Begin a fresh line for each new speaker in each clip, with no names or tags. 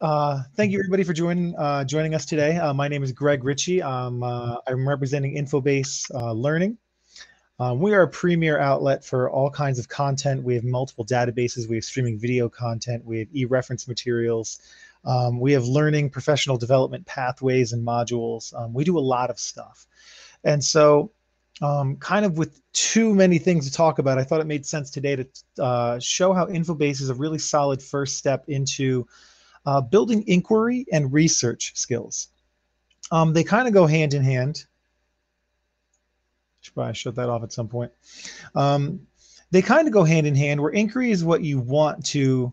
Thank you everybody for joining us today. My name is Greg Ricci. I'm representing Infobase Learning. We are a premier outlet for all kinds of content. We have multiple databases. We have streaming video content. We have e-reference materials. We have learning professional development pathways and modules. We do a lot of stuff. And so kind of with too many things to talk about, I thought it made sense today to show how Infobase is a really solid first step into building inquiry and research skills. They kind of go hand in hand. Should probably shut that off at some point. They kind of go hand in hand, where inquiry is what you want to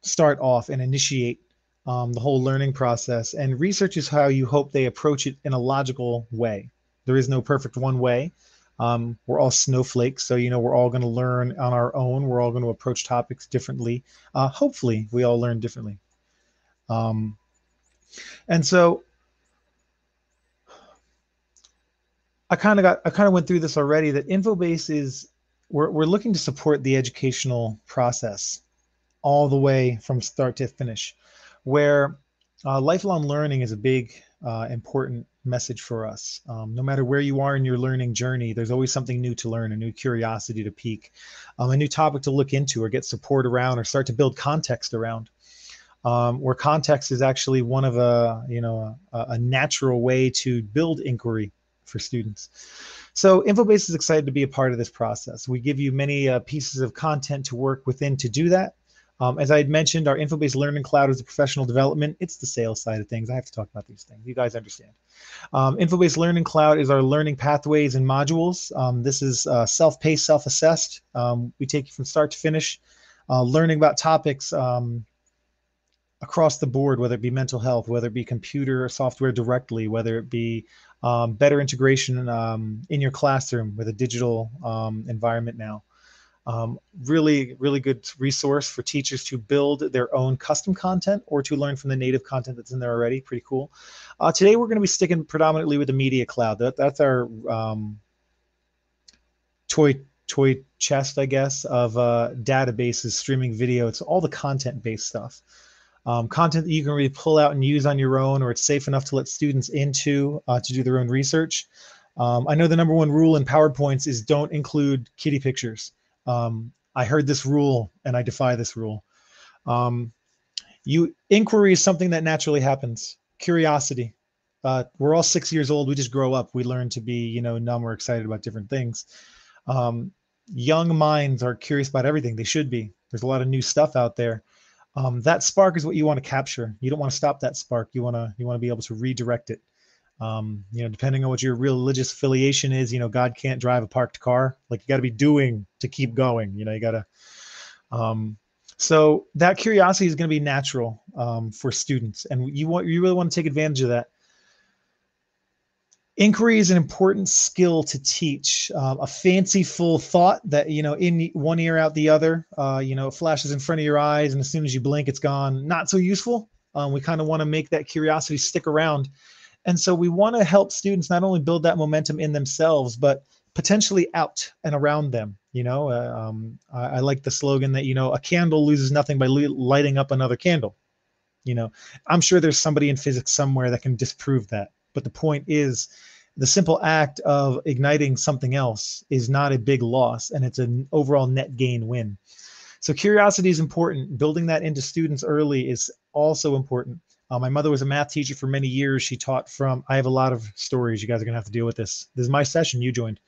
start off and initiate the whole learning process, and research is how you hope they approach it in a logical way. There is no perfect one way. We're all snowflakes, so we're all going to learn on our own. We're all going to approach topics differently. Hopefully, we all learn differently. And so I kind of went through this already, that Infobase is, we're looking to support the educational process all the way from start to finish, where lifelong learning is a big, important message for us. No matter where you are in your learning journey, there's always something new to learn, a new curiosity to pique, a new topic to look into or get support around or start to build context around. Where context is actually one of a natural way to build inquiry for students. So Infobase is excited to be a part of this process. We give you many pieces of content to work within to do that. As I had mentioned, our Infobase Learning Cloud is a professional development. It's the sales side of things. I have to talk about these things. You guys understand. Infobase Learning Cloud is our learning pathways and modules. This is self-paced, self-assessed. We take you from start to finish, learning about topics across the board, whether it be mental health, whether it be computer or software directly, whether it be better integration in your classroom with a digital environment now. Really, really good resource for teachers to build their own custom content or to learn from the native content that's in there already. Pretty cool. Today, we're going to be sticking predominantly with the media cloud. That's our toy chest, I guess, of databases, streaming video. It's all the content-based stuff. Content that you can really pull out and use on your own, or it's safe enough to let students into to do their own research. I know the number one rule in PowerPoints is don't include kitty pictures. I heard this rule and I defy this rule. Inquiry is something that naturally happens. Curiosity. We're all 6 years old. We just grow up. We learn to be, numb or excited about different things. Young minds are curious about everything. They should be. There's a lot of new stuff out there. That spark is what you want to capture. You don't want to stop that spark. You want to be able to redirect it. Depending on what your religious affiliation is, God can't drive a parked car. Like, you got to be doing to keep going. You got to. So that curiosity is going to be natural for students, and you really want to take advantage of that. Inquiry is an important skill to teach. A fanciful thought that, in one ear, out the other, it flashes in front of your eyes, and as soon as you blink, it's gone. Not so useful. We kind of want to make that curiosity stick around. And so we want to help students not only build that momentum in themselves, but potentially out and around them. I like the slogan that, a candle loses nothing by lighting up another candle. I'm sure there's somebody in physics somewhere that can disprove that. But the point is, the simple act of igniting something else is not a big loss, and it's an overall net gain win. So curiosity is important. Building that into students early is also important. My mother was a math teacher for many years. She taught from, I have a lot of stories. You guys are going to have to deal with this. This is my session. You joined.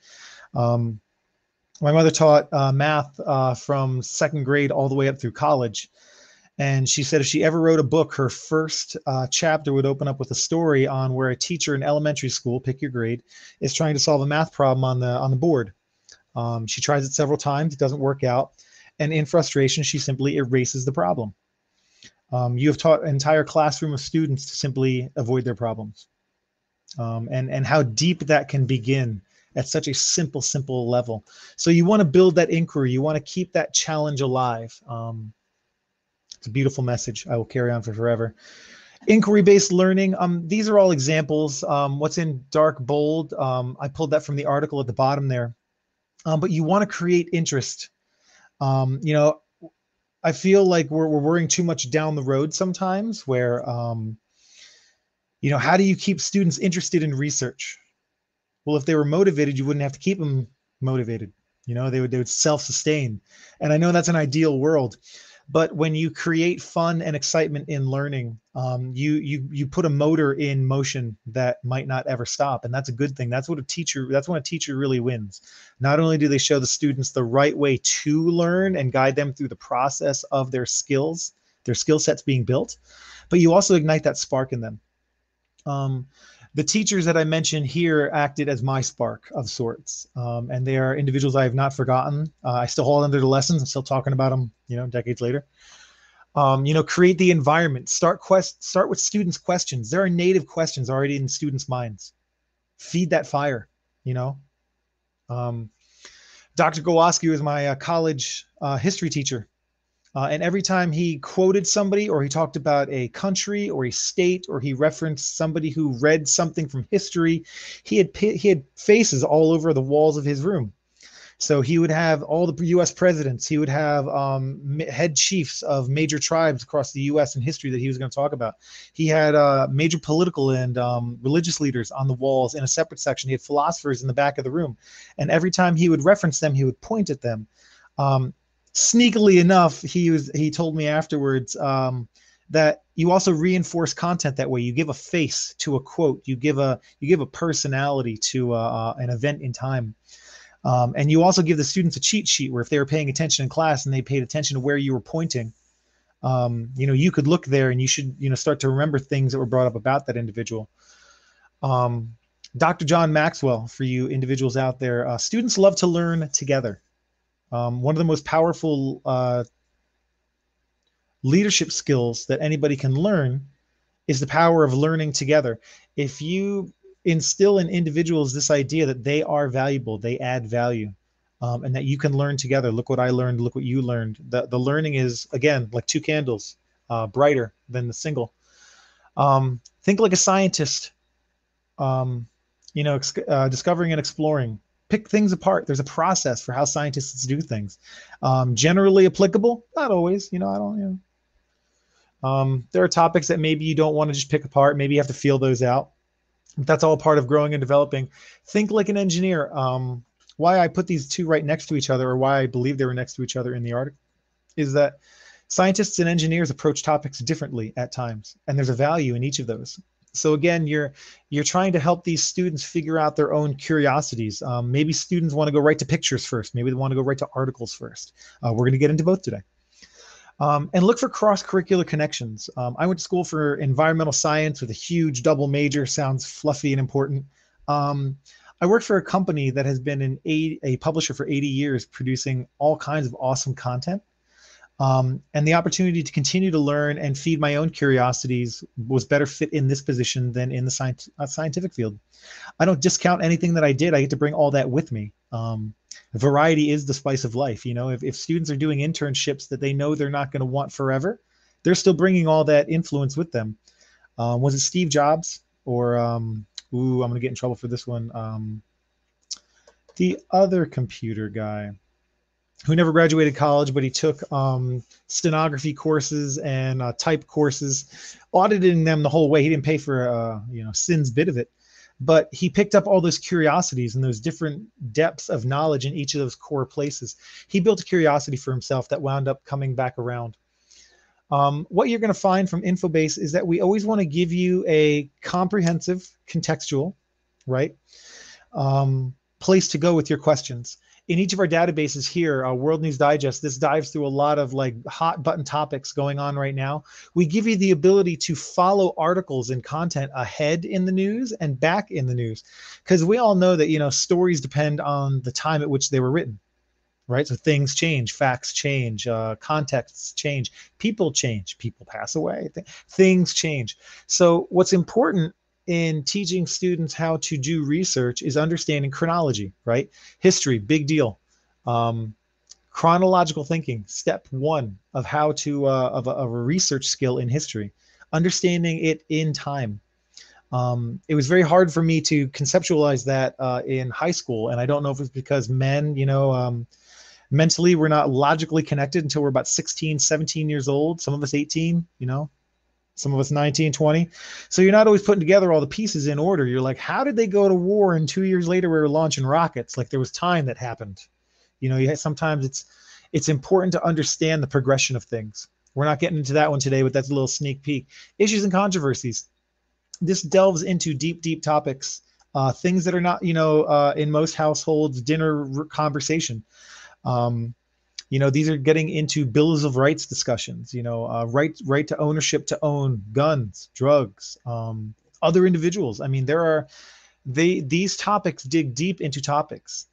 My mother taught math from second grade all the way up through college. And she said if she ever wrote a book, her first chapter would open up with a story on where a teacher in elementary school, pick your grade, is trying to solve a math problem on the board. She tries it several times. It doesn't work out. And in frustration, she simply erases the problem. You have taught an entire classroom of students to simply avoid their problems. And how deep that can begin at such a simple level. So you want to build that inquiry. You want to keep that challenge alive. It's a beautiful message. I will carry on for forever. Inquiry-based learning. These are all examples. What's in dark bold, I pulled that from the article at the bottom there. But you want to create interest. I feel like we're worrying too much down the road sometimes where, how do you keep students interested in research? Well, if they were motivated, you wouldn't have to keep them motivated. They would self-sustain. And I know that's an ideal world, but when you create fun and excitement in learning, you put a motor in motion that might not ever stop, and that's a good thing. That's when a teacher really wins. Not only do they show the students the right way to learn and guide them through the process of their skill sets being built, but you also ignite that spark in them. Um, the teachers that I mentioned here acted as my spark of sorts, and they are individuals I have not forgotten. I still hold on to the lessons. I'm still talking about them, decades later. Create the environment. Start with students' questions. There are native questions already in students' minds. Feed that fire. You know, um, Dr. Gowaski was my college history teacher. And every time he quoted somebody or he talked about a country or a state or he referenced somebody who read something from history, he had faces all over the walls of his room. So he would have all the U.S. presidents. He would have head chiefs of major tribes across the U.S. and history that he was going to talk about. He had major political and religious leaders on the walls in a separate section. He had philosophers in the back of the room. And every time he would reference them, he would point at them. Sneakily enough, he told me afterwards that you also reinforce content that way. You give a face to a quote. You give a personality to an event in time. And you also give the students a cheat sheet where if they were paying attention in class and they paid attention to where you were pointing, you could look there and you should, start to remember things that were brought up about that individual. Dr. John Maxwell, for you individuals out there, students love to learn together. One of the most powerful leadership skills that anybody can learn is the power of learning together. If you instill in individuals this idea that they are valuable, they add value, and that you can learn together. Look what I learned, look what you learned. The learning is, again, like two candles, brighter than the single. Think like a scientist, discovering and exploring. Pick things apart. There's a process for how scientists do things. Generally applicable, not always. There are topics that maybe you don't want to just pick apart. Maybe you have to feel those out. That's all part of growing and developing. Think like an engineer. Why I put these two right next to each other, or why I believe they were next to each other in the article, is that scientists and engineers approach topics differently at times, and there's a value in each of those. So again, you're trying to help these students figure out their own curiosities. Maybe students want to go right to pictures first. Maybe they want to go right to articles first. We're going to get into both today. And look for cross-curricular connections. I went to school for environmental science with a huge double major. Sounds fluffy and important. I worked for a company that has been a publisher for 80 years, producing all kinds of awesome content. And the opportunity to continue to learn and feed my own curiosities was better fit in this position than in the scientific field. I don't discount anything that I did. I get to bring all that with me. Variety is the spice of life. If students are doing internships that they know they're not going to want forever, they're still bringing all that influence with them. Was it Steve Jobs or, I'm going to get in trouble for this one. The other computer guy who never graduated college, but he took stenography courses and type courses, auditing them the whole way. He didn't pay for Sin's bit of it, but he picked up all those curiosities and those different depths of knowledge in each of those core places. He built a curiosity for himself that wound up coming back around. What you're going to find from Infobase is that we always want to give you a comprehensive, contextual, right, place to go with your questions. In each of our databases here, World News Digest, this dives through a lot of like hot button topics going on right now. We give you the ability to follow articles and content ahead in the news and back in the news, because we all know that, stories depend on the time at which they were written, right? So things change, facts change, contexts change, people pass away, things change. So what's important in teaching students how to do research is understanding chronology, right? History, big deal. Chronological thinking, step one of how to, of a research skill in history, understanding it in time. It was very hard for me to conceptualize that in high school. And I don't know if it's because men, Mentally, we're not logically connected until we're about 16, 17 years old. Some of us 18, you know, some of us 19, 20. So you're not always putting together all the pieces in order. You're like, how did they go to war and 2 years later we were launching rockets? Like there was time that happened. You know, sometimes it's important to understand the progression of things. We're not getting into that one today, but that's a little sneak peek. Issues and controversies. This delves into deep, deep topics, things that are not, in most households, dinner conversation. Um, these are getting into bills of rights discussions, right to ownership, to own guns, drugs, other individuals. I mean, these topics dig deep into topics.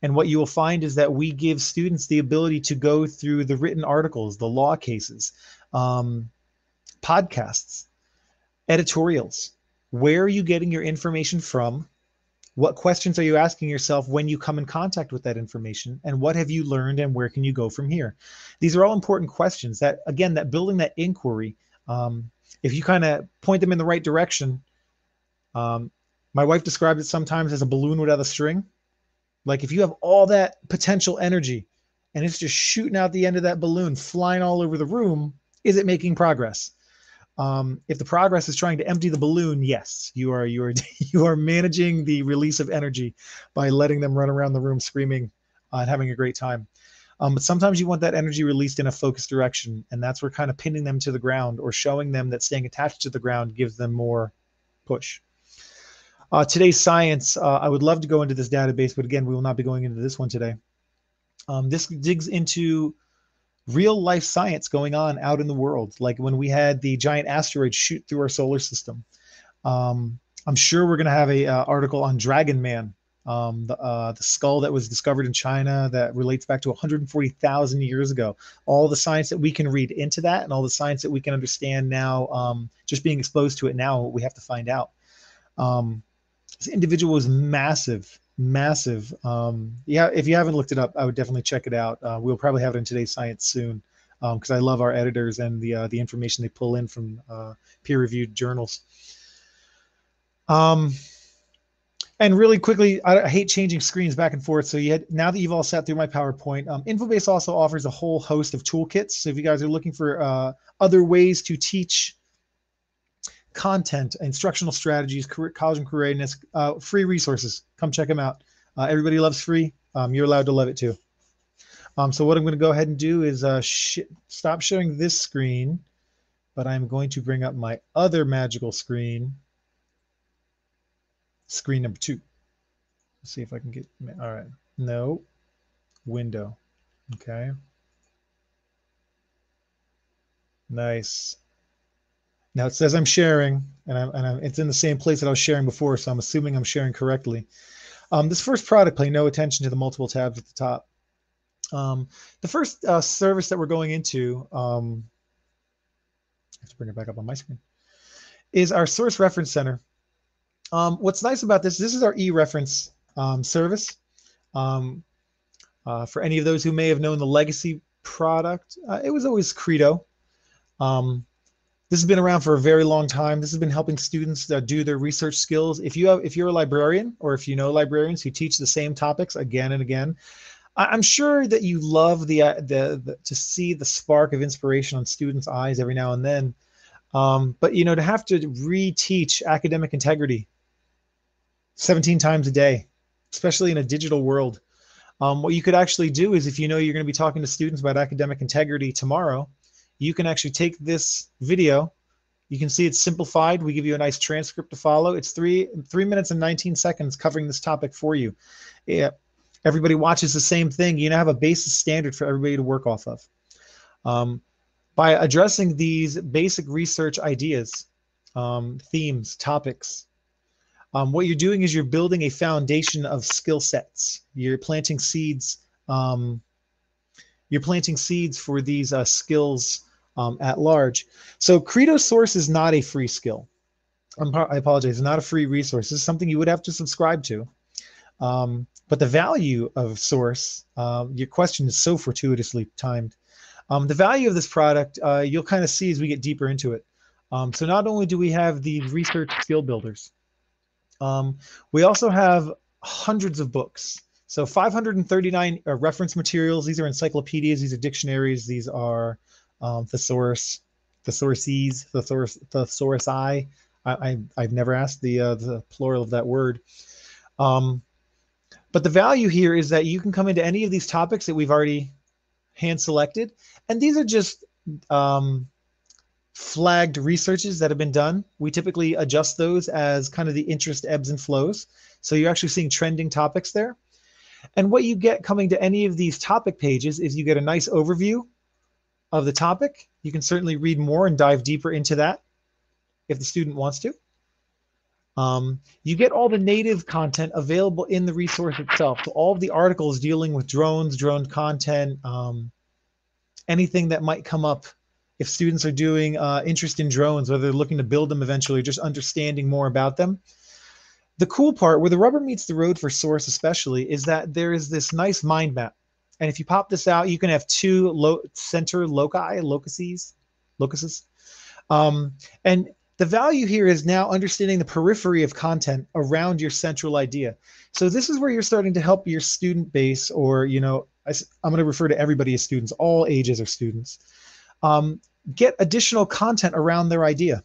And what you will find is that we give students the ability to go through the written articles, the law cases, podcasts, editorials. Where are you getting your information from? What questions are you asking yourself when you come in contact with that information? And what have you learned and where can you go from here? These are all important questions that, again, that building that inquiry, if you kind of point them in the right direction, my wife described it sometimes as a balloon without a string. Like if you have all that potential energy and it's just shooting out the end of that balloon, flying all over the room, is it making progress? If the progress is trying to empty the balloon, yes, you are you are managing the release of energy by letting them run around the room screaming and having a great time. But sometimes you want that energy released in a focused direction, and that's where kind of pinning them to the ground or showing them that staying attached to the ground gives them more push. Today's science, I would love to go into this database, but again, we will not be going into this one today. This digs into real life science going on out in the world, like when we had the giant asteroid shoot through our solar system. I'm sure we're going to have a article on Dragon Man, the skull that was discovered in China that relates back to 140,000 years ago. All the science that we can read into that and all the science that we can understand now, just being exposed to it now, we have to find out. This individual was massive, massive. Yeah, if you haven't looked it up, I would definitely check it out. We'll probably have it in today's science soon, because I love our editors and the information they pull in from peer-reviewed journals. And really quickly, I hate changing screens back and forth. So now that you've all sat through my PowerPoint, Infobase also offers a whole host of toolkits. So if you guys are looking for other ways to teach content, instructional strategies, college and career readiness, free resources, come check them out. Everybody loves free. You're allowed to love it too. So what I'm going to go ahead and do is stop sharing this screen, but I'm going to bring up my other magical screen number 2. Let's see if I can get, all right. No, window. Okay. Nice. Now it says I'm sharing, and it's in the same place that I was sharing before, so I'm assuming I'm sharing correctly. This first product, pay no attention to the multiple tabs at the top. The first service that we're going into, I have to bring it back up on my screen, is our source reference center. What's nice about this is our e-reference service. For any of those who may have known the legacy product, it was always Credo. This has been around for a very long time. This has been helping students do their research skills. If you're a librarian, or if you know librarians who teach the same topics again and again, I'm sure that you love to see the spark of inspiration on students' eyes every now and then. But to have to reteach academic integrity 17 times a day, especially in a digital world, what you could actually do is, if you're going to be talking to students about academic integrity tomorrow, you can actually take this video. You can see it's simplified. We give you a nice transcript to follow. It's 3 minutes and 19 seconds covering this topic for you. Yeah, everybody watches the same thing. You now have a basis standard for everybody to work off of. By addressing these basic research ideas, themes, topics, what you're doing is you're building a foundation of skill sets. You're planting seeds. You're planting seeds for these skills at large. So Credo Source is not a free skill. I apologize, it's not a free resource. This is something you would have to subscribe to. But the value of Source, your question is so fortuitously timed. The value of this product, you'll kind of see as we get deeper into it. So not only do we have the research skill builders, we also have hundreds of books So 539 reference materials. These are encyclopedias. These are dictionaries. These are thesaurus, thesauruses, thesaurusi. I've never asked the plural of that word. But the value here is that you can come into any of these topics that we've already hand selected, and these are just flagged researches that have been done. We typically adjust those as kind of the interest ebbs and flows. So you're actually seeing trending topics there. And what you get coming to any of these topic pages is you get a nice overview of the topic. You can certainly read more and dive deeper into that if the student wants to. You get all the native content available in the resource itself. So all of the articles dealing with drones, drone content, anything that might come up if students are doing interest in drones, whether they're looking to build them eventually or just understanding more about them. The cool part, where the rubber meets the road for Source especially, is that there is this nice mind map. And if you pop this out, you can have two center locuses. And the value here is now understanding the periphery of content around your central idea. So this is where you're starting to help your student base, or, you know, I'm going to refer to everybody as students. All ages are students. Get additional content around their idea.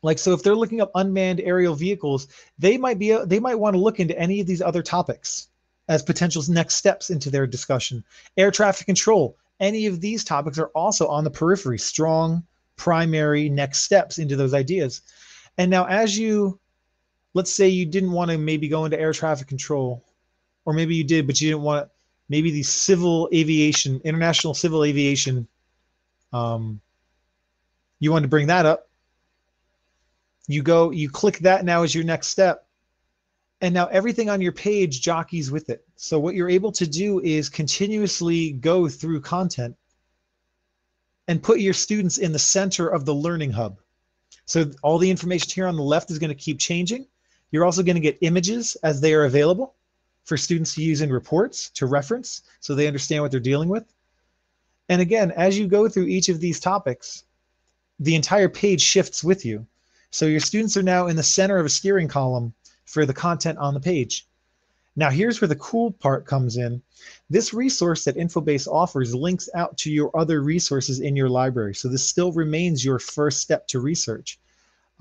Like, so if they're looking up unmanned aerial vehicles, they might want to look into any of these other topics as potential next steps into their discussion. Air traffic control, any of these topics are also on the periphery, strong primary next steps into those ideas. And now as you, let's say you didn't want to maybe go into air traffic control, or maybe you did, but you didn't want to, maybe the civil aviation, international civil aviation, you want to bring that up. You click that now as your next step. And now everything on your page jockeys with it. So what you're able to do is continuously go through content and put your students in the center of the learning hub. So all the information here on the left is going to keep changing. You're also going to get images as they are available for students to use in reports to reference so they understand what they're dealing with. And again, as you go through each of these topics, the entire page shifts with you. So your students are now in the center of a steering column for the content on the page. Now here's where the cool part comes in. This resource that Infobase offers links out to your other resources in your library. So this still remains your first step to research.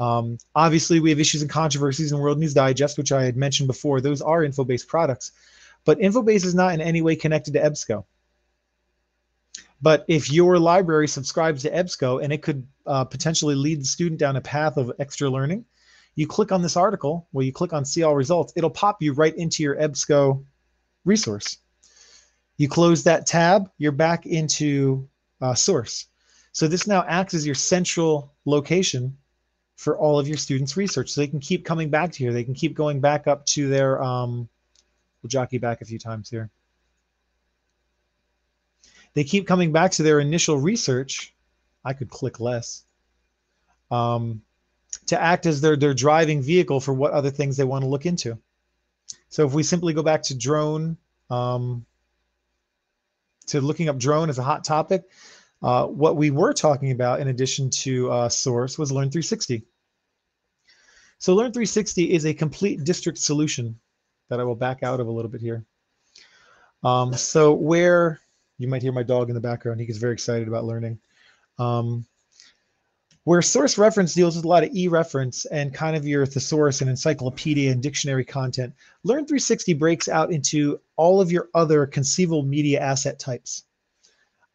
Obviously, we have Issues and Controversies in World News Digest, which I had mentioned before. Those are Infobase products. But Infobase is not in any way connected to EBSCO. But if your library subscribes to EBSCO, and it could potentially lead the student down a path of extra learning, you click on this article, where you click on See All Results, it'll pop you right into your EBSCO resource. You close that tab, you're back into Source. So this now acts as your central location for all of your students' research. So they can keep coming back to here. They can keep going back up to their, we'll jockey back a few times here. They keep coming back to their initial research. I could click less. To act as their driving vehicle for what other things they want to look into. So if we simply go back to drone, to looking up drone as a hot topic, what we were talking about in addition to Source was Learn 360. So Learn 360 is a complete district solution that I will back out of a little bit here. So where, you might hear my dog in the background, he gets very excited about learning. Where source reference deals with a lot of e-reference and kind of your thesaurus and encyclopedia and dictionary content, Learn 360 breaks out into all of your other conceivable media asset types.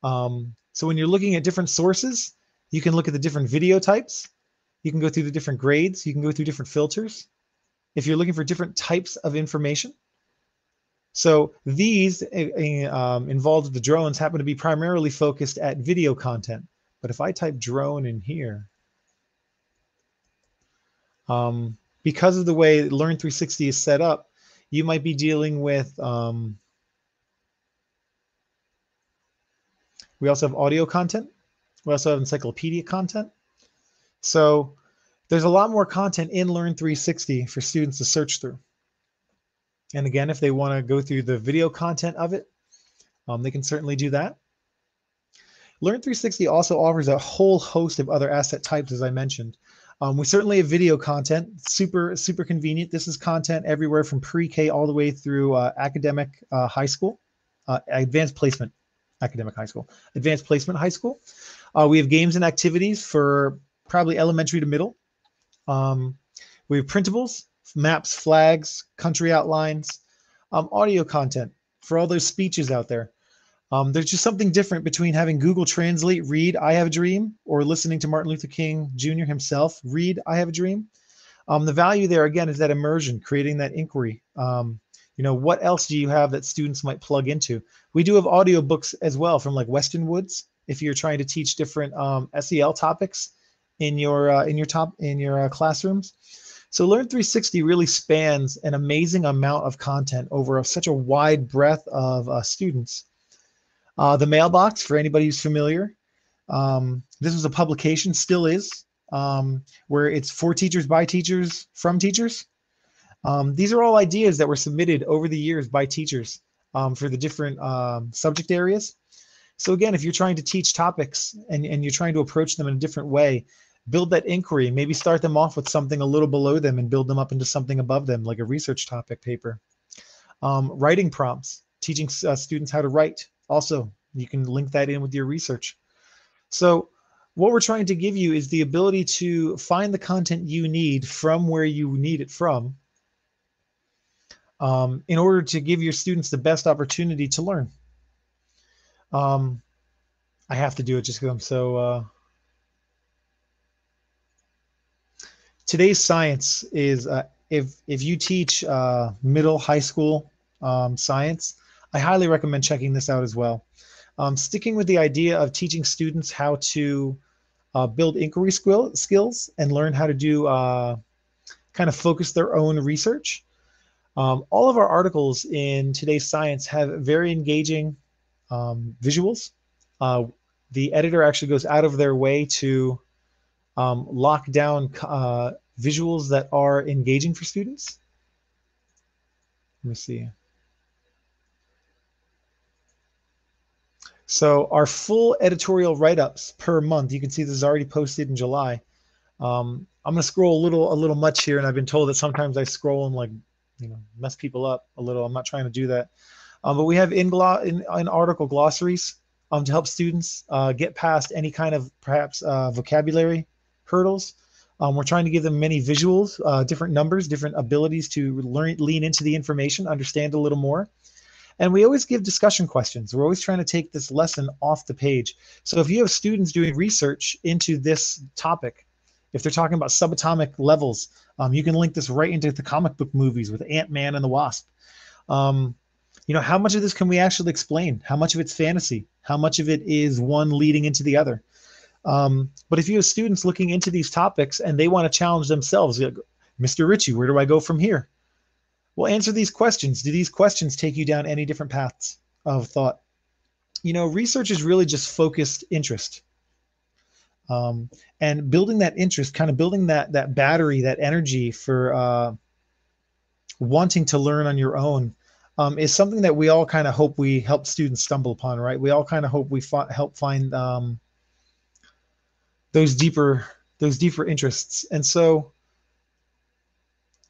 So when you're looking at different sources, you can look at the different video types. You can go through the different grades. You can go through different filters. If you're looking for different types of information. So these involved with the drones happen to be primarily focused at video content. But if I type drone in here, because of the way Learn 360 is set up, you might be dealing with, we also have audio content. We also have encyclopedia content. So there's a lot more content in Learn 360 for students to search through. And again, if they want to go through the video content of it, they can certainly do that. Learn 360 also offers a whole host of other asset types, as I mentioned. We certainly have video content, super, super convenient. This is content everywhere from pre-K all the way through academic high school, advanced placement, academic high school, advanced placement high school. We have games and activities for probably elementary to middle. We have printables, maps, flags, country outlines, audio content for all those speeches out there. There's just something different between having Google Translate read I Have a Dream or listening to Martin Luther King Jr. himself read I Have a Dream. The value there, again, is that immersion, creating that inquiry. What else do you have that students might plug into? We do have audiobooks as well from like Weston Woods if you're trying to teach different SEL topics in your classrooms. So Learn 360 really spans an amazing amount of content over such a wide breadth of students. The mailbox, for anybody who's familiar, this was a publication, still is, where it's for teachers, by teachers, from teachers. These are all ideas that were submitted over the years by teachers for the different subject areas. So again, if you're trying to teach topics and you're trying to approach them in a different way, build that inquiry, maybe start them off with something a little below them and build them up into something above them, like a research topic paper. Writing prompts, teaching students how to write. Also, you can link that in with your research. So what we're trying to give you is the ability to find the content you need from where you need it from in order to give your students the best opportunity to learn. I have to do it just because I'm so... Today's science is, if you teach middle, high school science, I highly recommend checking this out as well. Sticking with the idea of teaching students how to build inquiry skills and learn how to do kind of focus their own research. All of our articles in today's science have very engaging visuals. The editor actually goes out of their way to lock down visuals that are engaging for students. Let me see. So our full editorial write-ups per month, you can see this is already posted in July. I'm going to scroll a little much here, and I've been told that sometimes I scroll and like, mess people up a little. I'm not trying to do that. But we have in article glossaries to help students get past any kind of perhaps vocabulary hurdles. We're trying to give them many visuals, different numbers, different abilities to lean into the information, understand a little more. And we always give discussion questions. We're always trying to take this lesson off the page. So if you have students doing research into this topic, if they're talking about subatomic levels, you can link this right into the comic book movies with Ant-Man and the Wasp. How much of this can we actually explain? How much of it's fantasy? How much of it is one leading into the other? But if you have students looking into these topics and they want to challenge themselves, like, Mr. Ricci, where do I go from here? Well, answer these questions. Do these questions take you down any different paths of thought? Research is really just focused interest. And building that interest, kind of building that battery, that energy for wanting to learn on your own is something that we all kind of hope we help students stumble upon, right? We all kind of hope we help find those deeper interests. And so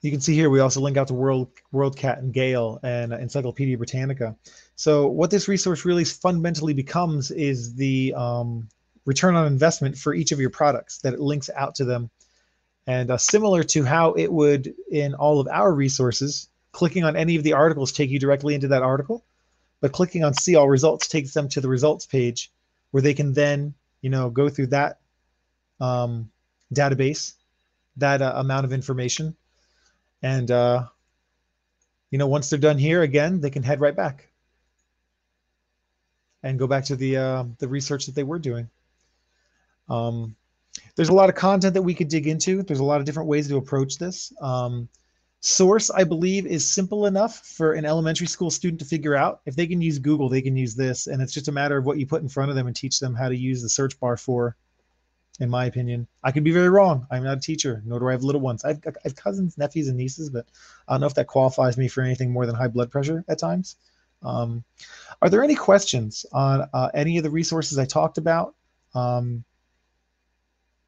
you can see here, we also link out to WorldCat and Gale and Encyclopedia Britannica. So what this resource really fundamentally becomes is the return on investment for each of your products, that it links out to them. And similar to how it would in all of our resources, clicking on any of the articles take you directly into that article, but clicking on See All Results takes them to the results page where they can then, go through that database, that amount of information. And, once they're done here, again, they can head right back and go back to the research that they were doing. There's a lot of content that we could dig into. There's a lot of different ways to approach this. Source, I believe, is simple enough for an elementary school student to figure out. If they can use Google, they can use this. And it's just a matter of what you put in front of them and teach them how to use the search bar for, in my opinion. I could be very wrong. I'm not a teacher, nor do I have little ones. I have cousins, nephews, and nieces, but I don't know if that qualifies me for anything more than high blood pressure at times. Are there any questions on any of the resources I talked about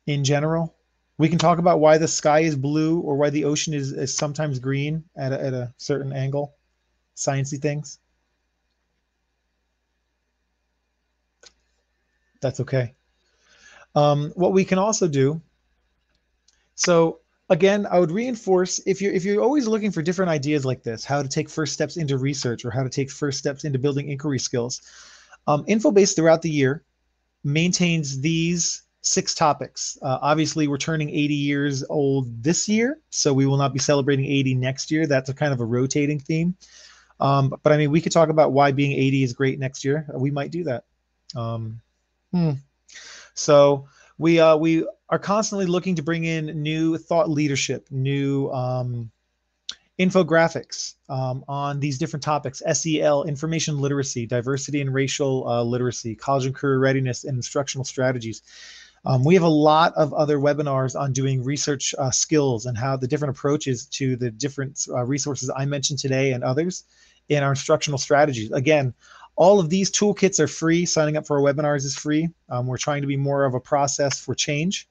in general We can talk about why the sky is blue or why the ocean is sometimes green at a certain angle. Sciencey things. That's okay. What we can also do, so again, I would reinforce if you're always looking for different ideas like this, how to take first steps into research or how to take first steps into building inquiry skills. Infobase throughout the year maintains these 6 topics. Obviously, we're turning 80 years old this year, so we will not be celebrating 80 next year. That's a kind of a rotating theme. But I mean, we could talk about why being 80 is great next year. We might do that. Um, hmm. So we are constantly looking to bring in new thought leadership, new infographics on these different topics: SEL, information literacy, diversity and racial literacy, college and career readiness, and instructional strategies. We have a lot of other webinars on doing research skills and how the different approaches to the different resources I mentioned today and others in our instructional strategies. Again, all of these toolkits are free. Signing up for our webinars is free. We're trying to be more of a process for change,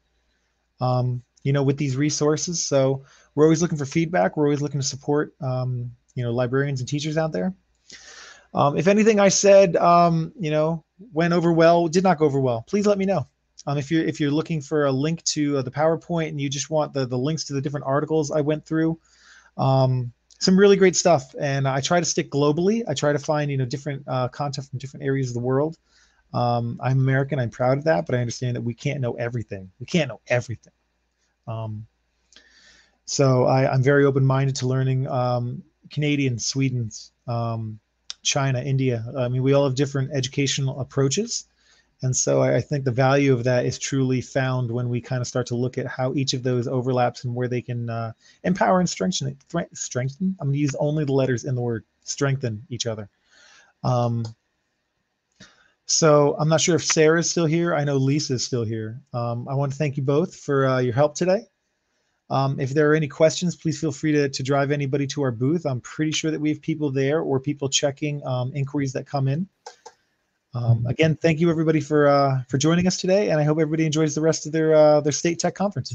with these resources. So we're always looking for feedback. We're always looking to support, librarians and teachers out there. If anything I said, went over well, did not go over well, please let me know. If you're looking for a link to the PowerPoint and you just want the links to the different articles I went through, some really great stuff. And I try to stick globally. I try to find, different content from different areas of the world. I'm American. I'm proud of that, but I understand that we can't know everything. We can't know everything. So I'm very open-minded to learning Canadian, Sweden's, China, India. I mean, we all have different educational approaches. And so I think the value of that is truly found when we kind of start to look at how each of those overlaps and where they can empower and strengthen. I'm going to use only the letters in the word strengthen each other. So I'm not sure if Sarah is still here. I know Lisa is still here. I want to thank you both for your help today. If there are any questions, please feel free to drive anybody to our booth. I'm pretty sure that we have people there or people checking inquiries that come in. Again, thank you everybody for joining us today, and I hope everybody enjoys the rest of their State Tech Conference.